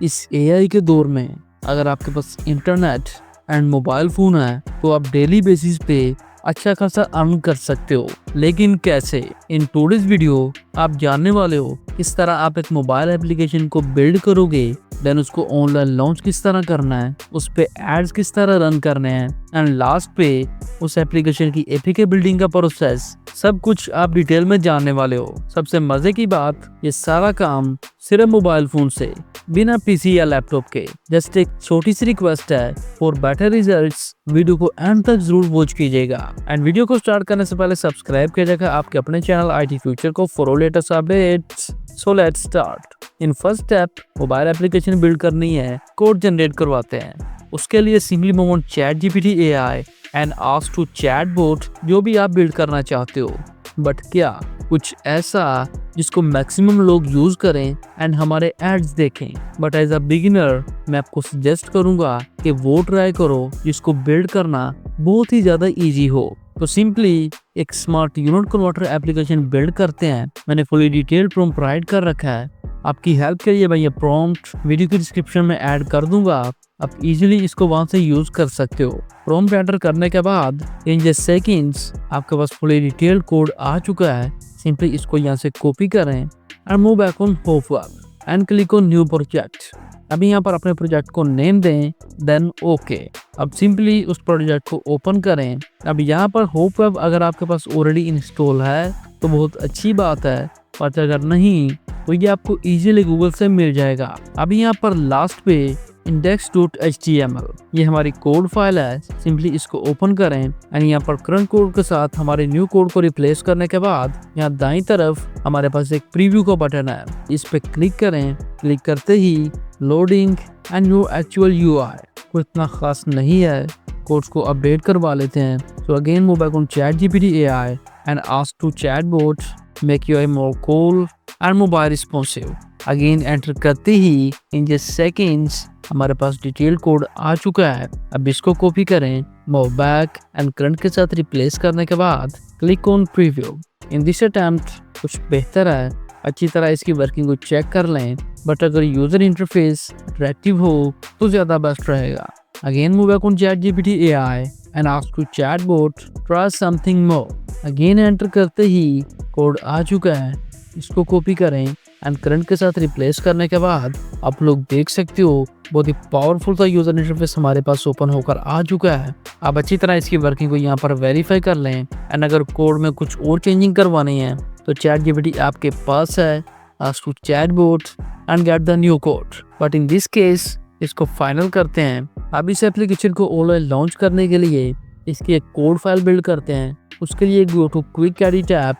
इस एआई के दौर में अगर आपके पास इंटरनेट एंड मोबाइल फोन है तो आप डेली बेसिस पे अच्छा खासा अर्न कर सकते हो। लेकिन कैसे? इन टुडेस वीडियो आप जानने वाले हो किस तरह आप एक मोबाइल एप्लीकेशन को बिल्ड करोगे, देन उसको ऑनलाइन लॉन्च किस तरह करना है, उस पे एड्स किस तरह रन करने हैं, एंड लास्ट पे उस एप्लीकेशन की एपीके बिल्डिंग का प्रोसेस, सब कुछ आप डिटेल में जानने वाले हो। सबसे मजे की बात, ये सारा काम सिर्फ मोबाइल फोन से, बिना पीसी या लैपटॉप के। जस्ट एक छोटी सी रिक्वेस्ट है, फॉर बेटर रिजल्ट्स वीडियो को एंड तक जरूर वॉच कीजिएगा। एंड वीडियो को स्टार्ट करने से पहले सब्सक्राइब कीजिएगा आपके अपने चैनल IT फ्यूचर को for latest updates. So let's start. In first step, mobile application build करनी है, कोड जनरेट करवाते हैं। उसके लिए simply move on ChatGPT AI and ask to chatbot जो भी आप बिल्ड करना चाहते हो। बट क्या कुछ ऐसा जिसको मैक्सिमम लोग यूज करें एंड हमारे एड्स देखें। बट एज अ बिगिनर मैं आपको सजेस्ट करूंगा कि वो ट्राई करो जिसको बिल्ड करना बहुत ही ज्यादा इजी हो। तो सिंपली एक smart unit converter application build करते हैं। मैंने फुली डिटेल्ड प्रॉम्प्ट प्रोवाइड कर रखा है। आपकी हेल्प के लिए मैं ये प्रॉम्प्ट वीडियो के डिस्क्रिप्शन में ऐड कर दूंगा। आप इजीली इसको वहां से यूज कर सकते हो। प्रॉम्प्ट एंटर करने के बाद इन जस्ट सेकंड्स आपके पास फुली डिटेल्ड कोड आ चुका है। सिंपली इसको यहाँ से कॉपी करें and move back on Hopweb and click on new project. अभी यहाँ पर अपने प्रोजेक्ट को नेम दें, देन ओके। अब सिंपली उस प्रोजेक्ट को ओपन करें। अब यहाँ पर होपवेब अगर आपके पास ऑलरेडी इंस्टॉल है तो बहुत अच्छी बात है, और अगर नहीं तो ये आपको इजीली गूगल से मिल जाएगा। अभी यहाँ पर लास्ट पे index.html ये हमारी कोड फाइल है। सिंपली इसको ओपन करें एंड यहाँ पर करंट कोड के साथ हमारे न्यू कोड को रिप्लेस करने के बाद यहाँ दाईं तरफ हमारे पास एक प्रीव्यू का बटन है। इस पे क्लिक करें। क्लिक करते ही loading and new actual UI। कोई इतना खास नहीं है, कोड्स को अपडेट करवा लेते हैं। So again move back on ChatGPT AI and ask to chatbot make UI more cool and mobile responsive. Again enter करते ही इन जस्ट सेकंड्स हमारे पास डिटेल कोड आ चुका है। अब इसको कॉपी करें, मूव बैक एंड करंट के साथ रिप्लेस करने के बाद click on preview. In this attempt कुछ बेहतर है, अच्छी तरह इसकी वर्किंग को चेक कर लें। बट अगर यूजर इंटरफेस अट्रैक्टिव हो तो ज्यादा बेस्ट रहेगा। Again move back on ChatGPT AI and ask to chatbot try something more. Again enter करते ही कोड आ चुका है, इसको कॉपी करें एंड करंट के साथ रिप्लेस करने के बाद आप लोग देख सकते हो बहुत ही पावरफुल सा यूजर इंटरफेस हमारे पास ओपन होकर आ चुका है। आप अच्छी तरह इसकी वर्किंग को यहाँ पर वेरीफाई कर लें एंड अगर कोड में कुछ और चेंजिंग करवानी है तो ChatGPT आपके पास है। Ask to chatbot and get the new code. But in this case इसको फाइनल करते हैं। अब इस एप्लीकेशन को ऑनलाइन लॉन्च करने के लिए इसकी एक कोड फाइल बिल्ड करते हैं। उसके लिए go to quick edit app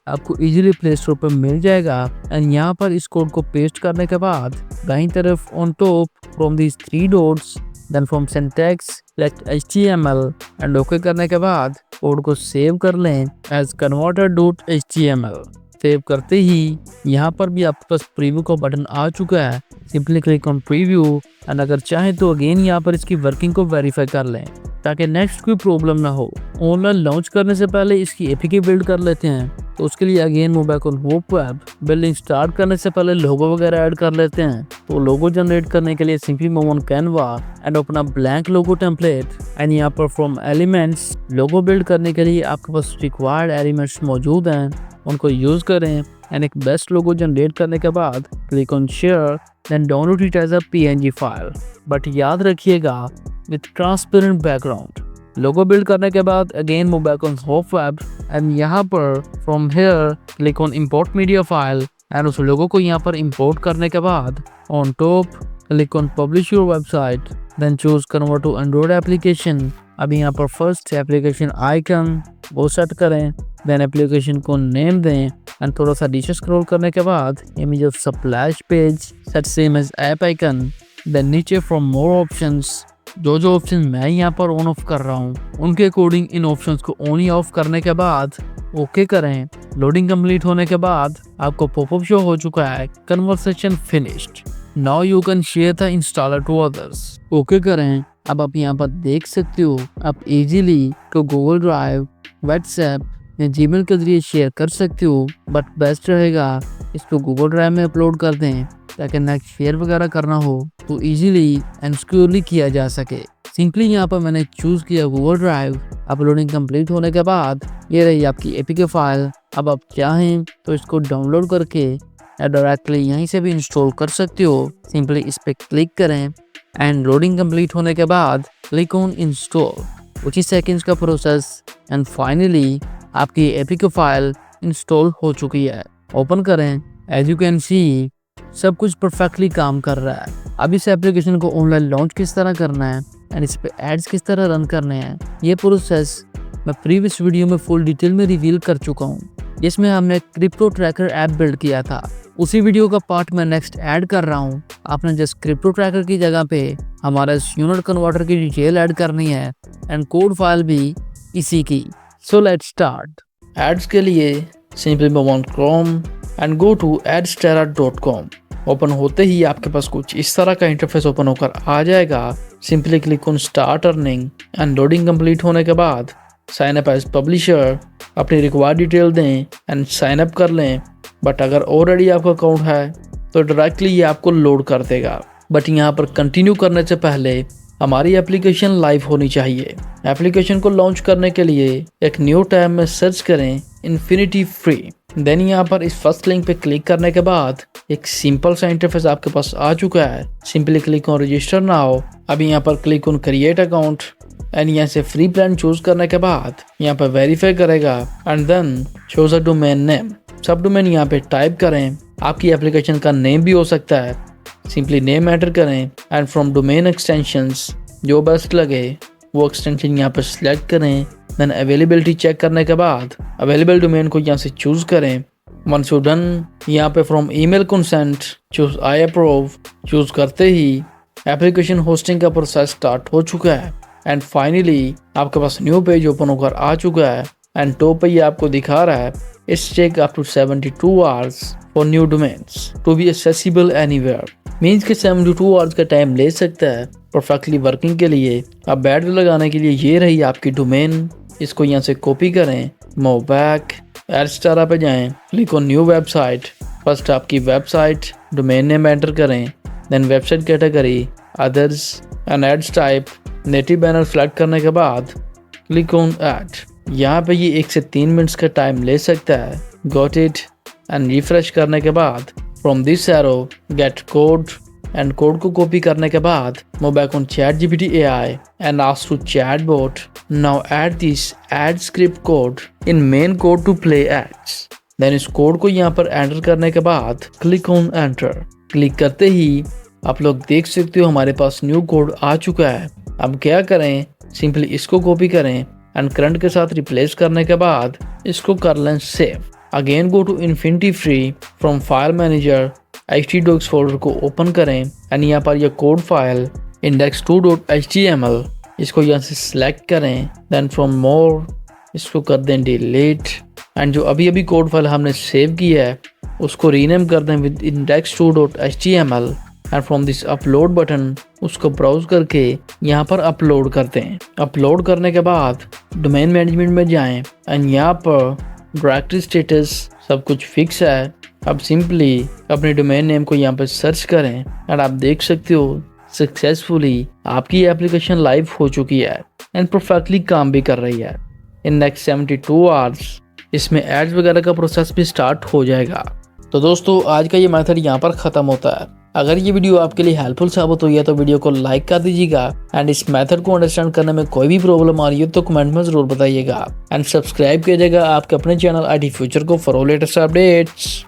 आपको इजीली प्ले स्टोर पर मिल जाएगा एंड यहाँ पर इस कोड को पेस्ट करने के बाद दाईं तरफ on top from these 3 dots then from syntax select HTML and okay करने के बाद कोड को सेव कर लें एज converter.html। सेव करते ही यहाँ पर भी आपके पास प्रीव्यू का बटन आ चुका है। Simply click on preview and अगर चाहे तो अगेन यहाँ पर इसकी वर्किंग को वेरीफाई कर लें ताकि नेक्स्ट कोई प्रॉब्लम ना हो। ऑनलाइन लॉन्च करने से पहले इसकी एपीके बिल्ड कर लेते हैं। तो उसके लिए again move back on Hopweb. Building start करने से पहले लोगो वगैरह ऐड कर लेते हैं। तो लोगो जनरेट करने के लिए simply move on Canva and open a blank logo template and यहाँ पर फ्रॉम एलिमेंट्स लोगो बिल्ड करने के लिए आपके पास रिक्वायर्ड एलिमेंट्स मौजूद हैं, उनको यूज करें एंड एक बेस्ट लोगो जनरेट करने के बाद click on share then download it as a PNG file. But याद रखिएगा with transparent background. Logo build करने के बाद again move back on Hopweb and यहाँ पर from here click on import media file and उस लोगो को यहाँ पर इंपोर्ट करने के बाद on top click on publish your website then choose convert to Android application. अभी यहाँ पर फर्स्ट एप्लीकेशन आइकन वो सेट करें, देन एप्लीकेशन को नेम दें एंड थोड़ा सा नीचे स्क्रॉल करने के बाद image of splash page set same as app icon. Then नीचे फ्रॉम मोर ऑप्शंस जो ऑप्शन मैं यहाँ पर ऑन ऑफ कर रहा हूँ उनके अकॉर्डिंग इन ऑप्शंस को ऑन ही ऑफ करने के बाद ओके करें। लोडिंग कंप्लीट होने के बाद आपको पॉपअप शो हो चुका है conversation finished, now you can share the installer to others. Okay करें। अब आप यहाँ पर देख सकते हो आप इजीली को गूगल ड्राइव, व्हाट्सएप या जीमेल के जरिए शेयर कर सकते हो। बट बेस्ट रहेगा इसको गूगल ड्राइव में अपलोड कर दें ताकि नेक्स्ट शेयर वगैरह करना हो तो इजीली एंड सिक्योरली किया जा सके। सिंपली यहाँ पर मैंने चूज किया गूगल ड्राइव। अपलोडिंग कंप्लीट होने के बाद ये रही आपकी एपीके फाइल। अब आप चाहें तो इसको डाउनलोड करके डायरेक्टली यहीं से भी इंस्टॉल कर सकते हो। सिंपली इस पर क्लिक करें एंड लोडिंग कंप्लीट होने के बाद क्लिक ऑन इंस्टॉल। कुछ ही सेकंड्स का प्रोसेस एंड फाइनली आपकी एपीके फाइल इंस्टॉल हो चुकी है। ओपन करें। एज यू कैन सी सब कुछ परफेक्टली काम कर रहा है। अब इस एप्लीकेशन को ऑनलाइन लॉन्च किस तरह करना है एंड इस पे एड्स किस तरह रन करने हैं, ये प्रोसेस मैं प्रीवियस वीडियो में फुल डिटेल में रिवील कर चुका हूँ, जिसमें हमने क्रिप्टो ट्रैकर ऐप बिल्ड किया था। उसी वीडियो का पार्ट मैं नेक्स्ट ऐड कर रहा हूँ। आपने जस्ट क्रिप्टो ट्रैकर की जगह पे हमारा यूनिट कन्वर्टर की डिटेल ऐड करनी है एंड कोड फाइल भी इसी की। सो लेट्स स्टार्ट। एड्स के लिए simply move on Chrome and go to adstera.com। Open होते ही आपके पास कुछ इस तरह का इंटरफेस ओपन होकर आ जाएगा। Simply click on start earning and loading complete होने के बाद साइन अप एज पब्लिशर। अपनी रिक्वायर्ड डिटेल दें एंड साइन अप कर लें। बट अगर ऑलरेडी आपका अकाउंट है तो डायरेक्टली ये आपको लोड कर देगा। बट यहाँ पर कंटिन्यू करने से पहले हमारी एप्लीकेशन लाइव होनी चाहिए। एप्लीकेशन को लॉन्च करने के लिए एक न्यू टैब में सर्च करें इन्फिनिटी फ्री। देन यहाँ पर इस फर्स्ट लिंक पे क्लिक करने के बाद एक सिंपल सा इंटरफेस आपके पास आ चुका है। Simply click on register now. अभी यहाँ पर click on create account and यहाँ से फ्री प्लान चूज करने के बाद यहाँ पर वेरीफाई करेगा and then choose a domain name. Subdomain यहाँ पे टाइप करें। आपकी एप्लीकेशन का नेम भी हो सकता है। सिंपली नेम एंटर करें एंड फ्रॉम डोमेन एक्सटेंशंस जो बेस्ट लगे वो एक्सटेंशन यहाँ पर सिलेक्ट करें। देन अवेलेबिलिटी चेक करने के बाद अवेलेबल डोमेन को यहाँ से चूज करें। वंस यू डन यहाँ पे from email consent choose I approve. Choose करते ही एप्लीकेशन होस्टिंग का प्रोसेस स्टार्ट हो चुका है एंड फाइनली आपके पास न्यू पेज ओपन होकर आ चुका है एंड टॉप पे ये आपको दिखा रहा है it's take up to 72 hours for new domains to be accessible anywhere. Means के 72 आवर्स का टाइम ले सकता है परफेक्टली वर्किंग के लिए। अब बैड लगाने के लिए ये रही आपकी डोमेन। इसको यहाँ से कॉपी करें। मूव बैक एडस्टेरा पे जाएं। Click on new website. First आपकी वेबसाइट डोमेन नेम एंटर करें। Then website category others and ads type native banner select करने के बाद क्लिक ऑन ऐड। यहाँ पे ये 1 से 3 मिनट्स का टाइम ले सकता है। गॉट इट एंड रिफ्रेश करने के बाद from this arrow get code and code को कॉपी करने के बाद move back on ChatGPT AI and ask to chatbot now add this ad script code in main code to play ads. Then इस code को यहाँ पर enter करने के बाद क्लिक ऑन एंटर। क्लिक करते ही आप लोग देख सकते हो हमारे पास न्यू कोड आ चुका है। अब क्या करें, सिंपली इसको कॉपी करें एंड करंट के साथ रिप्लेस करने के बाद इसको कर लें save. Again go to InfinityFree from file manager htdocs folder को ओपन करें एंड यहाँ पर यह कोड फाइल index2.html इसको यहाँ से सिलेक्ट करें। देन फ्रॉम मोर इसको कर दें डिलीट एंड जो अभी कोड फाइल हमने सेव किया है उसको रीनेम कर दें with index2.html and from this upload button उसको ब्राउज करके यहाँ पर अपलोड करते हैं। अपलोड करने के बाद डोमेन मैनेजमेंट में जाएं एंड यहाँ पर डायरेक्टरी स्टेटस सब कुछ फिक्स है। अब सिंपली अपने डोमेन नेम को यहाँ पर सर्च करें एंड आप देख सकते हो सक्सेसफुली आपकी एप्लीकेशन लाइव हो चुकी है एंड परफेक्टली काम भी कर रही है। इन नेक्स्ट 72 आवर्स इसमें एड्स वगैरह का प्रोसेस भी स्टार्ट हो जाएगा। तो दोस्तों आज का ये मेथड यहाँ पर ख़त्म होता है। अगर ये वीडियो आपके लिए हेल्पफुल साबित हुई है तो वीडियो को लाइक कर दीजिएगा एंड इस मेथड को अंडरस्टैंड करने में कोई भी प्रॉब्लम आ रही है तो कमेंट में जरूर बताइएगा एंड सब्सक्राइब कीजिएगा आपके अपने चैनल IT फ्यूचर को फॉर लेटेस्ट अपडेट्स।